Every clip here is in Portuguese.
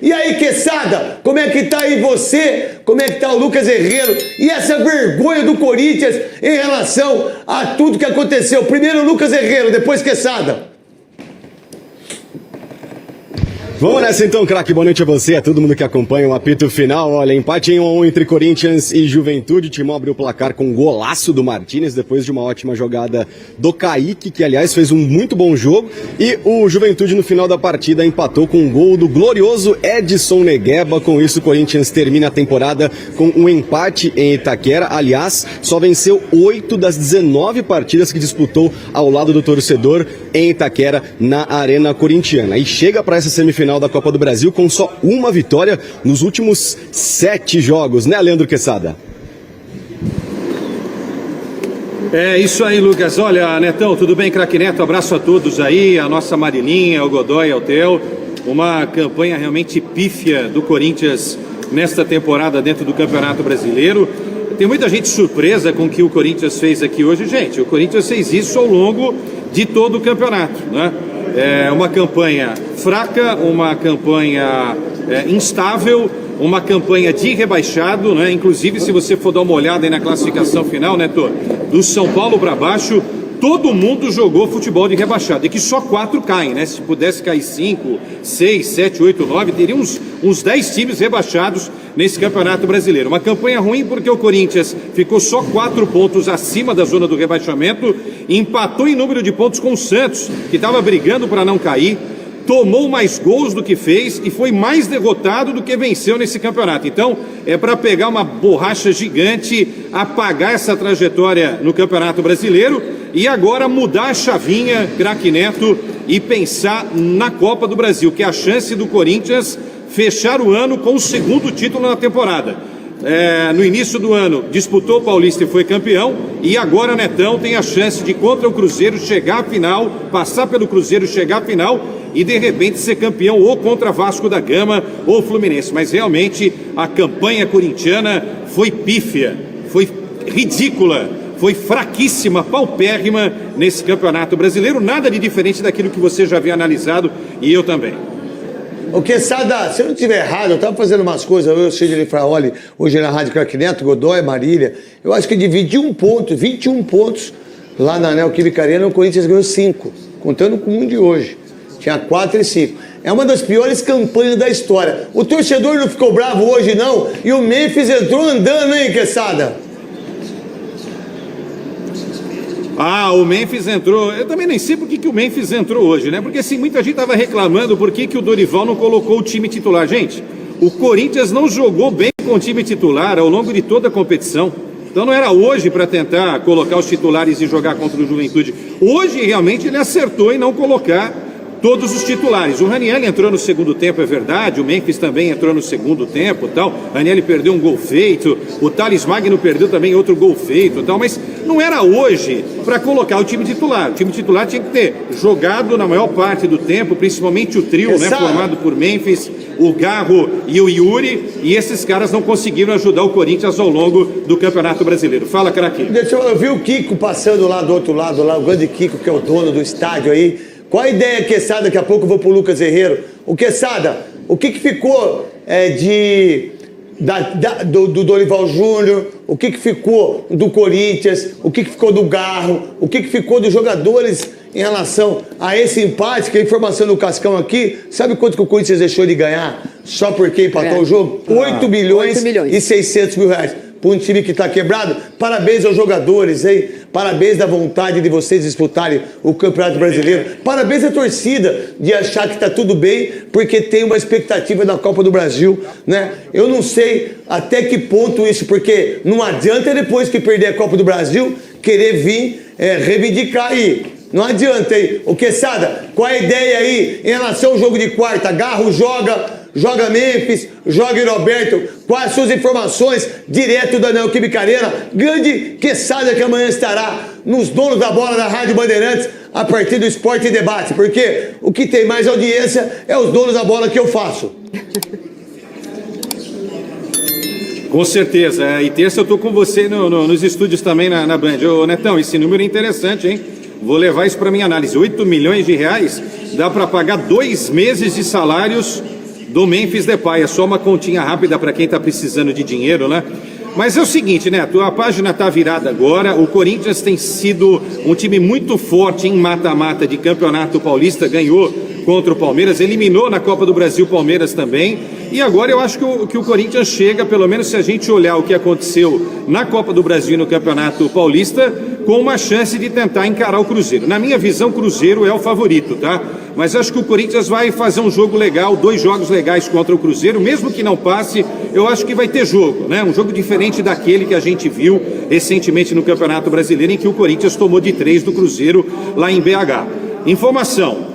E aí, Quesada, como é que tá aí você? Como é que tá o Lucas Herrero? E essa vergonha do Corinthians em relação a tudo que aconteceu? Primeiro Lucas Herrero, depois Quesada. Vamos nessa então, craque. Boa noite a você, a todo mundo que acompanha o apito final. Olha, empate em 1-1 entre Corinthians e Juventude. O Timão abriu o placar com um golaço do Martínez, depois de uma ótima jogada do Kaique, que aliás fez um muito bom jogo. E o Juventude no final da partida empatou com um gol do glorioso Edson Negueba. Com isso o Corinthians termina a temporada com um empate em Itaquera. Aliás, só venceu 8 das 19 partidas que disputou ao lado do torcedor em Itaquera, na Arena Corintiana. E chega para essa semifinal da Copa do Brasil com só uma vitória nos últimos 7 jogos, né, Leandro Quesada? É isso aí, Lucas. Olha, Netão, tudo bem, craque Neto? Abraço a todos aí, a nossa Marilinha, o Godoy, o Theo. Uma campanha realmente pífia do Corinthians nesta temporada dentro do Campeonato Brasileiro. Tem muita gente surpresa com o que o Corinthians fez aqui hoje. Gente, o Corinthians fez isso ao longo de todo o campeonato, né? É uma campanha fraca, uma campanha instável, uma campanha de rebaixado, né? Inclusive, se você for dar uma olhada aí na classificação final, né, do São Paulo para baixo, todo mundo jogou futebol de rebaixado. E que só 4 caem, né? Se pudesse cair 5, 6, 7, 8, 9, teria uns 10 times rebaixados nesse Campeonato Brasileiro. Uma campanha ruim porque o Corinthians ficou só 4 pontos acima da zona do rebaixamento, empatou em número de pontos com o Santos, que estava brigando para não cair, tomou mais gols do que fez e foi mais derrotado do que venceu nesse campeonato. Então, é para pegar uma borracha gigante, apagar essa trajetória no Campeonato Brasileiro e agora mudar a chavinha, craque Neto, e pensar na Copa do Brasil, que é a chance do Corinthians fechar o ano com o 2º título na temporada. No início do ano disputou o Paulista e foi campeão, e agora Netão tem a chance de contra o Cruzeiro chegar à final, passar pelo Cruzeiro, chegar à final e de repente ser campeão ou contra Vasco da Gama ou Fluminense. Mas realmente a campanha corintiana foi pífia, foi ridícula, foi fraquíssima, paupérrima nesse Campeonato Brasileiro, nada de diferente daquilo que você já havia analisado e eu também. Ô, Quesada, se eu não estiver errado, eu estava fazendo umas coisas, eu, Sidney Fraoli, hoje na Rádio Craque Neto, Godoy, Marília, eu acho que de 21 pontos, lá na Neoquímica Arena, o Corinthians ganhou 5, contando com um de hoje. Tinha 4 e 5. É uma das piores campanhas da história. O torcedor não ficou bravo hoje, não, e o Memphis entrou andando, hein, Quesada? Ah, o Memphis entrou. Eu também nem sei por que o Memphis entrou hoje, né? Porque assim, muita gente estava reclamando por que o Dorival não colocou o time titular. Gente, o Corinthians não jogou bem com o time titular ao longo de toda a competição. Então não era hoje para tentar colocar os titulares e jogar contra o Juventude. Hoje realmente ele acertou em não colocar todos os titulares. O Raniel entrou no segundo tempo, é verdade, o Memphis também entrou no segundo tempo, tal. O Raniel perdeu um gol feito, o Thales Magno perdeu também outro gol feito, tal, mas não era hoje para colocar o time titular. O time titular tinha que ter jogado na maior parte do tempo, principalmente o trio, né, formado por Memphis, o Garro e o Yuri, e esses caras não conseguiram ajudar o Corinthians ao longo do Campeonato Brasileiro. Fala, craque. Eu vi o Kiko passando lá do outro lado, lá, o grande Kiko, que é o dono do estádio aí. Qual a ideia, Quesada? Daqui a pouco eu vou pro Lucas Herrero. O Quesada, o que ficou do Dorival Júnior? O que ficou do Corinthians? O que ficou do Garro? O que ficou dos jogadores em relação a esse empate? Que a informação do Cascão aqui, sabe quanto que o Corinthians deixou de ganhar só porque empatou o jogo? 8 milhões e 600 mil reais. Para um time que está quebrado. Parabéns aos jogadores, hein? Parabéns da vontade de vocês disputarem o Campeonato Brasileiro. Parabéns à torcida de achar que está tudo bem, porque tem uma expectativa da Copa do Brasil, né? Eu não sei até que ponto isso, porque não adianta depois que perder a Copa do Brasil querer vir reivindicar aí. Não adianta aí. O Quesada, qual é a ideia aí em relação ao jogo de quarta? Garro joga Memphis, joga Roberto. Quais as suas informações direto da Neoquímica Arena? Grande Quesada, que amanhã estará nos Donos da Bola da Rádio Bandeirantes a partir do Esporte e Debate, porque o que tem mais audiência é os Donos da Bola que eu faço. Com certeza, e terça eu tô com você nos estúdios também na Band. Ô Netão, esse número é interessante, hein? Vou levar isso para minha análise. 8 milhões de reais dá para pagar 2 meses de salários do Memphis Depay. É só uma continha rápida para quem está precisando de dinheiro, né? Mas é o seguinte, né? A página está virada agora. O Corinthians tem sido um time muito forte em mata-mata de Campeonato Paulista. Ganhou contra o Palmeiras, eliminou na Copa do Brasil o Palmeiras também. E agora eu acho que o Corinthians chega, pelo menos se a gente olhar o que aconteceu na Copa do Brasil e no Campeonato Paulista, com uma chance de tentar encarar o Cruzeiro. Na minha visão, o Cruzeiro é o favorito, tá? Mas acho que o Corinthians vai fazer um jogo legal, 2 jogos legais contra o Cruzeiro, mesmo que não passe, eu acho que vai ter jogo, né? Um jogo diferente daquele que a gente viu recentemente no Campeonato Brasileiro, em que o Corinthians tomou de 3 do Cruzeiro lá em BH. Informação.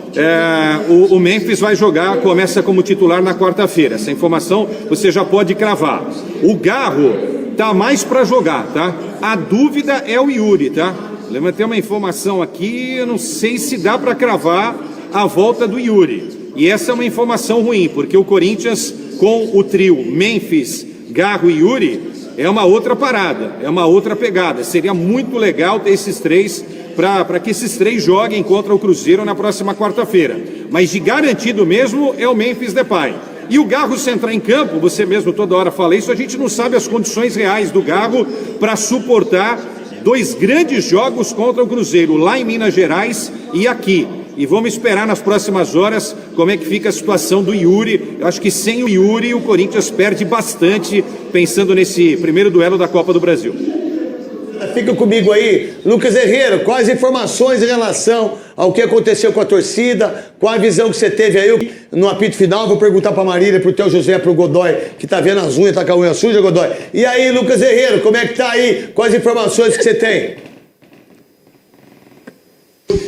O Memphis vai jogar, começa como titular na quarta-feira. Essa informação você já pode cravar. O Garro tá mais para jogar, tá? A dúvida é o Yuri, tá? Levantei uma informação aqui, eu não sei se dá para cravar a volta do Yuri. E essa é uma informação ruim, porque o Corinthians com o trio Memphis, Garro e Yuri é uma outra parada, é uma outra pegada. Seria muito legal ter esses três para que esses 3 joguem contra o Cruzeiro na próxima quarta-feira. Mas de garantido mesmo é o Memphis Depay. E o Garro, se entrar em campo, você mesmo toda hora fala isso, a gente não sabe as condições reais do Garro para suportar 2 grandes jogos contra o Cruzeiro, lá em Minas Gerais e aqui. E vamos esperar nas próximas horas como é que fica a situação do Yuri. Eu acho que sem o Yuri o Corinthians perde bastante, pensando nesse primeiro duelo da Copa do Brasil. Fica comigo aí, Lucas Herrero, quais informações em relação ao que aconteceu com a torcida, qual a visão que você teve aí no apito final? Vou perguntar pra Marília, pro Teu José, pro Godoy, que tá vendo as unhas, tá com a unha suja, Godoy. E aí, Lucas Herrero, como é que tá aí? Quais informações que você tem?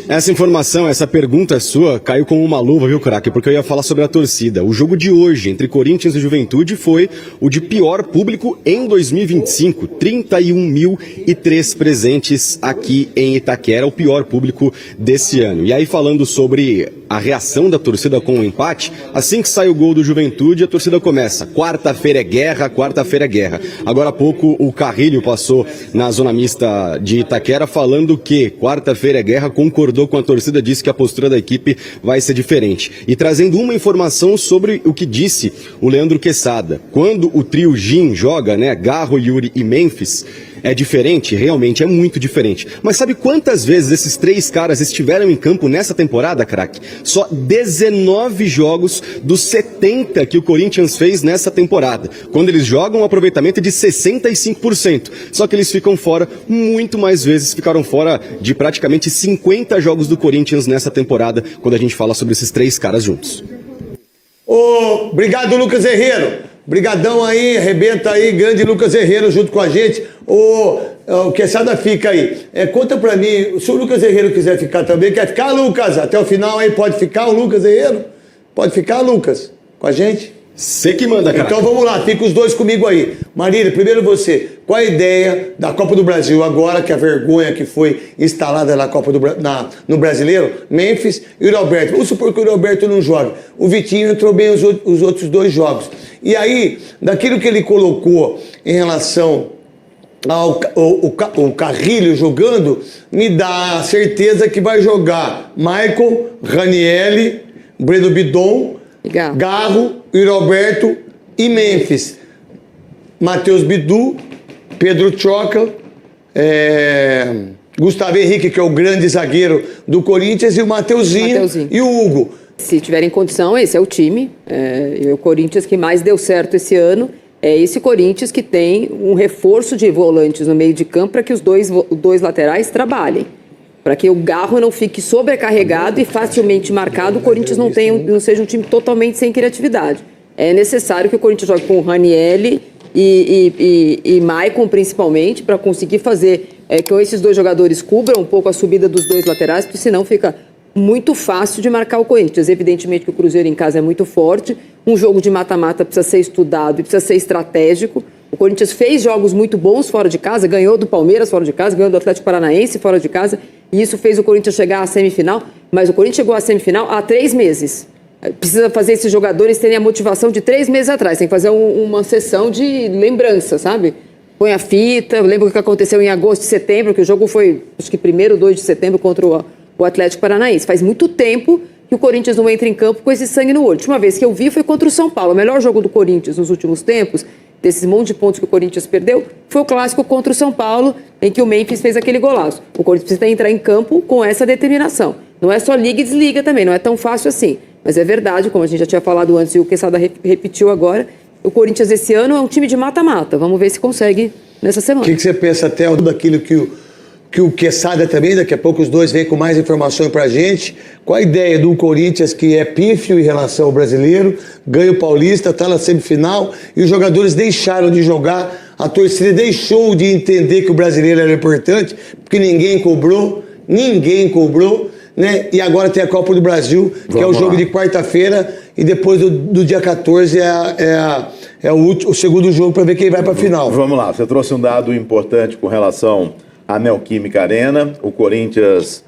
Essa informação, essa pergunta sua caiu como uma luva, viu, craque? Porque eu ia falar sobre a torcida. O jogo de hoje entre Corinthians e Juventude foi o de pior público em 2025. 31.003 presentes aqui em Itaquera, o pior público desse ano. E aí, falando sobre a reação da torcida com o empate, assim que sai o gol do Juventude, a torcida começa. Quarta-feira é guerra, quarta-feira é guerra. Agora há pouco o Carrilho passou na zona mista de Itaquera falando que quarta-feira é guerra, concordou com a torcida, disse que a postura da equipe vai ser diferente. E trazendo uma informação sobre o que disse o Leandro Quesada. Quando o trio Gin joga, né, Garro, Yuri e Memphis, é diferente? Realmente é muito diferente. Mas sabe quantas vezes esses 3 caras estiveram em campo nessa temporada, craque? Só 19 jogos dos 70 que o Corinthians fez nessa temporada. Quando eles jogam, o aproveitamento é de 65%. Só que eles ficam fora muito mais vezes, ficaram fora de praticamente 50 jogos do Corinthians nessa temporada, quando a gente fala sobre esses 3 caras juntos. Obrigado, Lucas Herrero. Brigadão aí, arrebenta aí, grande Lucas Herrero junto com a gente. O Quesada fica aí. Conta pra mim, se o Lucas Herrero quiser ficar também, quer ficar, Lucas? Até o final aí, pode ficar o Lucas Herrero? Pode ficar, Lucas, com a gente? Você que manda, cara. Então vamos lá, fica os dois comigo aí. Marília, primeiro você, qual a ideia da Copa do Brasil agora, que a vergonha que foi instalada na Copa no Brasileiro, Memphis e o Roberto. Vamos supor que o Roberto não joga. O Vitinho entrou bem os outros 2 jogos. E aí, daquilo que ele colocou em relação ao Carrilho jogando, me dá a certeza que vai jogar Michael, Ranieri, Breno Bidon, Garro, Roberto e Memphis. Matheus Bidu, Pedro Choca, Gustavo Henrique, que é o grande zagueiro do Corinthians, e o Mateuzinho. E o Hugo. Se tiverem condição, esse é o time. O Corinthians que mais deu certo esse ano é esse Corinthians que tem um reforço de volantes no meio de campo para que os dois laterais trabalhem. Para que o Garro não fique sobrecarregado e facilmente marcado, o Corinthians não seja um time totalmente sem criatividade. É necessário que o Corinthians jogue com o Ranieri e Maicon, principalmente, para conseguir fazer que esses 2 jogadores cubram um pouco a subida dos 2 laterais, porque senão fica muito fácil de marcar o Corinthians. Evidentemente que o Cruzeiro em casa é muito forte, um jogo de mata-mata precisa ser estudado e precisa ser estratégico. O Corinthians fez jogos muito bons fora de casa, ganhou do Palmeiras fora de casa, ganhou do Atlético Paranaense fora de casa, e isso fez o Corinthians chegar à semifinal, mas o Corinthians chegou à semifinal há 3 meses. Precisa fazer esses jogadores terem a motivação de 3 meses atrás, tem que fazer uma sessão de lembrança, sabe? Põe a fita, lembra o que aconteceu em agosto e setembro, que o jogo foi, acho que 1º ou 2 de setembro contra o Atlético Paranaense. Faz muito tempo que o Corinthians não entra em campo com esse sangue no olho. A última vez que eu vi foi contra o São Paulo. O melhor jogo do Corinthians nos últimos tempos, desses monte de pontos que o Corinthians perdeu, foi o clássico contra o São Paulo, em que o Memphis fez aquele golaço. O Corinthians precisa entrar em campo com essa determinação. Não é só liga e desliga também, não é tão fácil assim. Mas é verdade, como a gente já tinha falado antes e o Quesada repetiu agora, o Corinthians esse ano é um time de mata-mata. Vamos ver se consegue nessa semana. O que você pensa, Theo, daquilo que o Quesada também, daqui a pouco os dois vêm com mais informações pra gente. Qual a ideia do Corinthians que é pífio em relação ao brasileiro, ganha o Paulista, tá na semifinal, e os jogadores deixaram de jogar, a torcida deixou de entender que o brasileiro era importante, porque ninguém cobrou, né? E agora tem a Copa do Brasil, que é o jogo de quarta-feira, e depois do dia 14 é o segundo jogo para ver quem vai para a final. Vamos lá, você trouxe um dado importante com relação à Neoquímica Arena. O Corinthians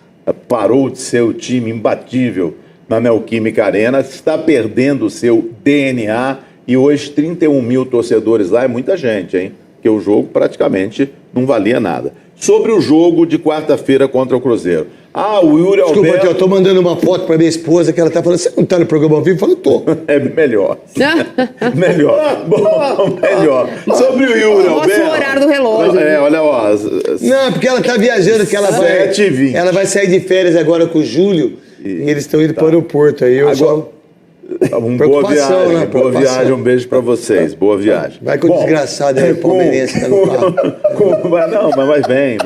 parou de ser o time imbatível na Neoquímica Arena, está perdendo o seu DNA, e hoje 31 mil torcedores lá é muita gente, hein? Porque o jogo praticamente não valia nada. Sobre o jogo de quarta-feira contra o Cruzeiro. O Yuri Alberto... Desculpa, eu tô mandando uma foto pra minha esposa que ela tá falando, você não tá no programa ao vivo? Eu falo, tô. É melhor. Melhor. Bom, melhor. Sobre o Yuri Alberto... Mostra o horário do relógio. Olha, ó... Não, porque ela tá viajando, que ela vai... 7h20. Ela vai sair de férias agora com o Júlio, e eles estão indo para o aeroporto. Aí eu só... Boa viagem, né? boa viagem, um beijo pra vocês, boa viagem. Vai com o desgraçado aí, o palmeirense tá no carro. Não, mas vai bem,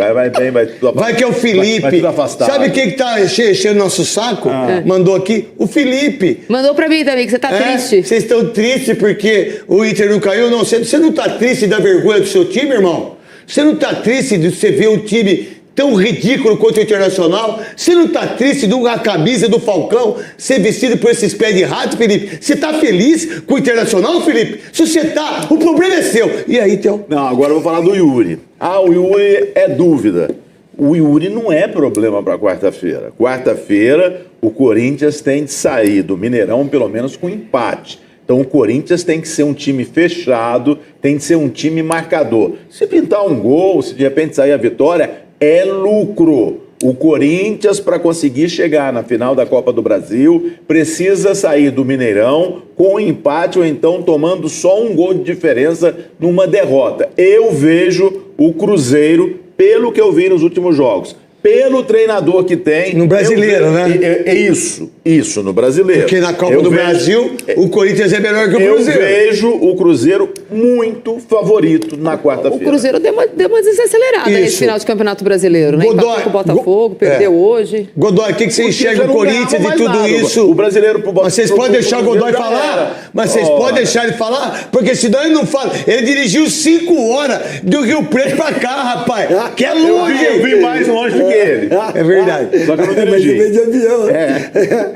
vai tudo afastado. Vai que é o Felipe. Vai tudo afastado. Sabe quem que tá enchendo nosso saco? Mandou aqui? O Felipe. Mandou pra mim também, que você tá triste. Vocês estão tristes porque o Inter não caiu? Não, você não tá triste da vergonha do seu time, irmão? Você não tá triste de você ver um time tão ridículo quanto o Internacional? Você não tá triste de uma camisa do Falcão ser vestido por esses pés de rato, Felipe? Você tá feliz com o Internacional, Felipe? Se você tá, o problema é seu. E aí, Theo? Não, agora eu vou falar do Yuri. O Yuri é dúvida. O Yuri não é problema para quarta-feira. Quarta-feira, o Corinthians tem de sair do Mineirão pelo menos com empate. Então o Corinthians tem que ser um time fechado, tem que ser um time marcador. Se pintar um gol, se de repente sair a vitória, é lucro. O Corinthians, para conseguir chegar na final da Copa do Brasil, precisa sair do Mineirão com empate ou então tomando só um gol de diferença numa derrota. Eu vejo o Cruzeiro, pelo que eu vi nos últimos jogos, pelo treinador que tem... No brasileiro, né? É isso, no brasileiro. Porque na Copa do Brasil, o Corinthians é melhor que o Cruzeiro. Eu vejo o Cruzeiro muito favorito na quarta-feira. O Cruzeiro deu uma desacelerada nesse final de Campeonato Brasileiro, né? Godoy, empatou com o Botafogo, perdeu hoje. Godoy, o que você enxerga o Corinthians de tudo nada. isso? O brasileiro pro Mas vocês podem deixar o Godoy falar? Mas vocês podem deixar ele falar? Porque senão ele não fala. Ele dirigiu 5 horas do Rio Preto pra cá, rapaz. Que é longe. Eu vi mais longe do que ele. É verdade. Só que eu não Mas dirigi. ele veio de avião.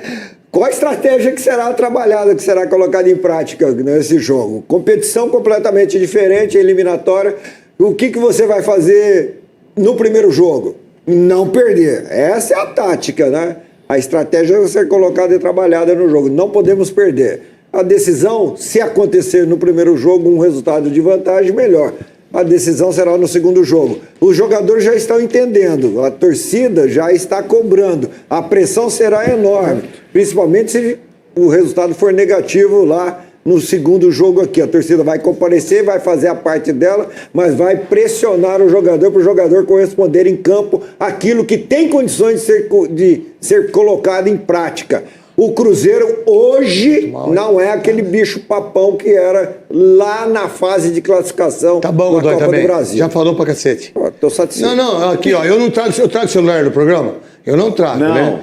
Qual a estratégia que será trabalhada, que será colocada em prática nesse jogo? Competição completamente diferente, eliminatória. O que você vai fazer no primeiro jogo? Não perder. Essa é a tática, né? A estratégia vai ser colocada e trabalhada no jogo. Não podemos perder. A decisão, se acontecer no primeiro jogo um resultado de vantagem, melhor. A decisão será no segundo jogo. Os jogadores já estão entendendo, a torcida já está cobrando. A pressão será enorme, principalmente se o resultado for negativo lá no segundo jogo aqui. A torcida vai comparecer, vai fazer a parte dela, mas vai pressionar o jogador para o jogador corresponder em campo aquilo que tem condições de ser colocado em prática. O Cruzeiro hoje não é aquele bicho papão que era lá na fase de classificação tá bom, da Godoy, Copa também. do Brasil. Já falou pra cacete. Tô satisfeito. Não, aqui, ó, eu trago o celular do programa? Eu não trago, né?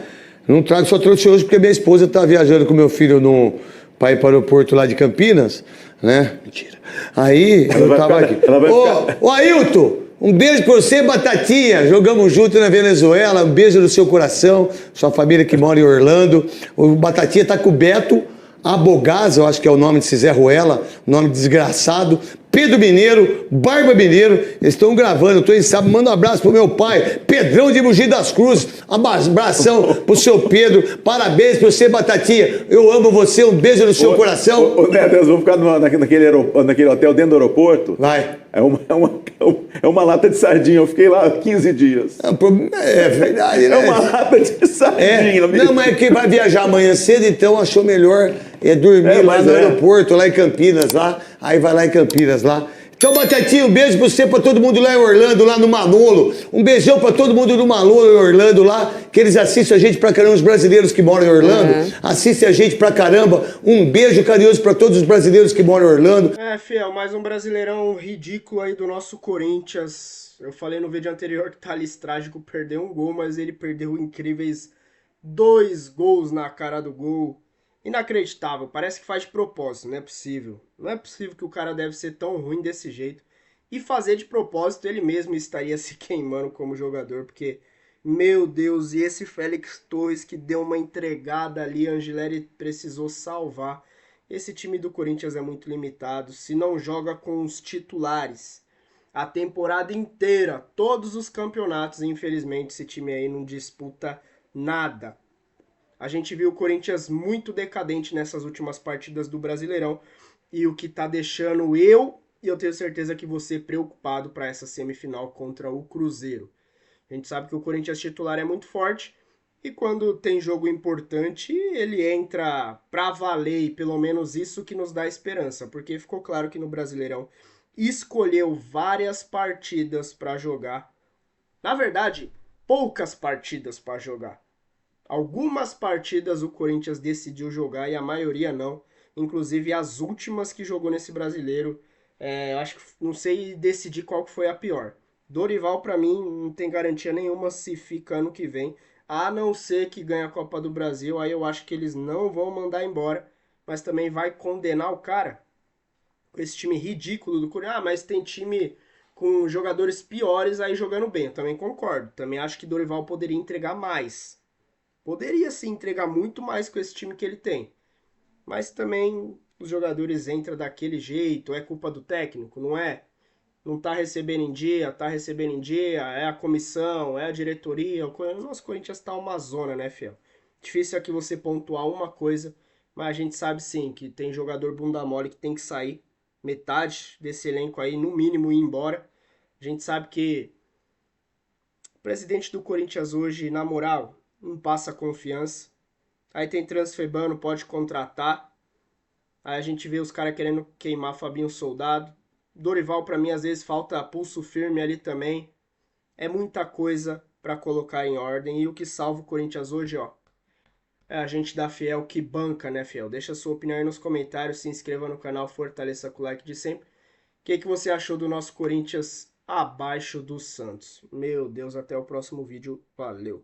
Não trago, só trouxe hoje porque minha esposa tá viajando com meu filho pra ir para o aeroporto lá de Campinas, né? Mentira. Aí, eu tava aqui. Ô, Ailton! Um beijo pra você, Batatinha. Jogamos junto na Venezuela. Um beijo no seu coração. Sua família que mora em Orlando. O Batatinha tá com o Beto Abogás, eu acho que é o nome de Zé Ruela, nome desgraçado. Pedro Mineiro, Barba Mineiro, eles estão gravando, eu tô em sábado, manda um abraço pro meu pai, Pedrão de Mogi das Cruzes, abração pro seu Pedro, parabéns pra você, Batatinha, eu amo você, um beijo no seu coração. Ô, Neto, vamos ficar naquele hotel dentro do aeroporto? Vai. É uma lata de sardinha, eu fiquei lá 15 dias. É verdade, né? É uma lata de sardinha. Não, mas quem vai viajar amanhã cedo, então achou melhor dormir lá no aeroporto, lá em Campinas, lá. Aí vai lá em Campinas, lá. Então, Batatinha, um beijo pra você, pra todo mundo lá em Orlando, lá no Manolo. Um beijão pra todo mundo do Manolo em Orlando lá, que eles assistem a gente pra caramba, os brasileiros que moram em Orlando. Assistem a gente pra caramba. Um beijo carinhoso pra todos os brasileiros que moram em Orlando. Fiel, mais um brasileirão ridículo aí do nosso Corinthians. Eu falei no vídeo anterior que o Thalys Trágico perdeu um gol, mas ele perdeu incríveis 2 gols na cara do gol. Inacreditável, parece que faz de propósito, não é possível. Não é possível que o cara deve ser tão ruim desse jeito. E fazer de propósito, ele mesmo estaria se queimando como jogador, porque, meu Deus, e esse Félix Torres que deu uma entregada ali, Angileri precisou salvar. Esse time do Corinthians é muito limitado, se não joga com os titulares a temporada inteira, todos os campeonatos, infelizmente esse time aí não disputa nada. A gente viu o Corinthians muito decadente nessas últimas partidas do Brasileirão e o que tá deixando eu tenho certeza que você preocupado para essa semifinal contra o Cruzeiro. A gente sabe que o Corinthians titular é muito forte e quando tem jogo importante ele entra pra valer e pelo menos isso que nos dá esperança, porque ficou claro que no Brasileirão escolheu várias partidas para jogar. Na verdade, poucas partidas para jogar. Algumas partidas o Corinthians decidiu jogar e a maioria não. Inclusive as últimas que jogou nesse brasileiro, eu acho que não sei decidir qual que foi a pior. Dorival, para mim, não tem garantia nenhuma se fica ano que vem, a não ser que ganhe a Copa do Brasil. Aí eu acho que eles não vão mandar embora, mas também vai condenar o cara. Esse time ridículo do Corinthians. Mas tem time com jogadores piores aí jogando bem. Eu também concordo. Também acho que Dorival poderia entregar mais. Poderia sim entregar muito mais com esse time que ele tem. Mas também os jogadores entram daquele jeito, é culpa do técnico, não é? Não tá recebendo em dia, tá recebendo em dia, é a comissão, é a diretoria. O nosso Corinthians tá uma zona, né, fiel? Difícil aqui você pontuar uma coisa, mas a gente sabe sim que tem jogador bunda mole que tem que sair. Metade desse elenco aí, no mínimo, ir embora. A gente sabe que o presidente do Corinthians hoje, na moral, não passa confiança. Aí tem Transfebano, pode contratar. Aí a gente vê os caras querendo queimar Fabinho Soldado. Dorival, pra mim, às vezes falta pulso firme ali também. É muita coisa pra colocar em ordem. E o que salva o Corinthians hoje, ó, é a gente da Fiel que banca, né, Fiel? Deixa a sua opinião aí nos comentários, se inscreva no canal, fortaleça com o like de sempre. O que você achou do nosso Corinthians abaixo do Santos? Meu Deus, até o próximo vídeo. Valeu!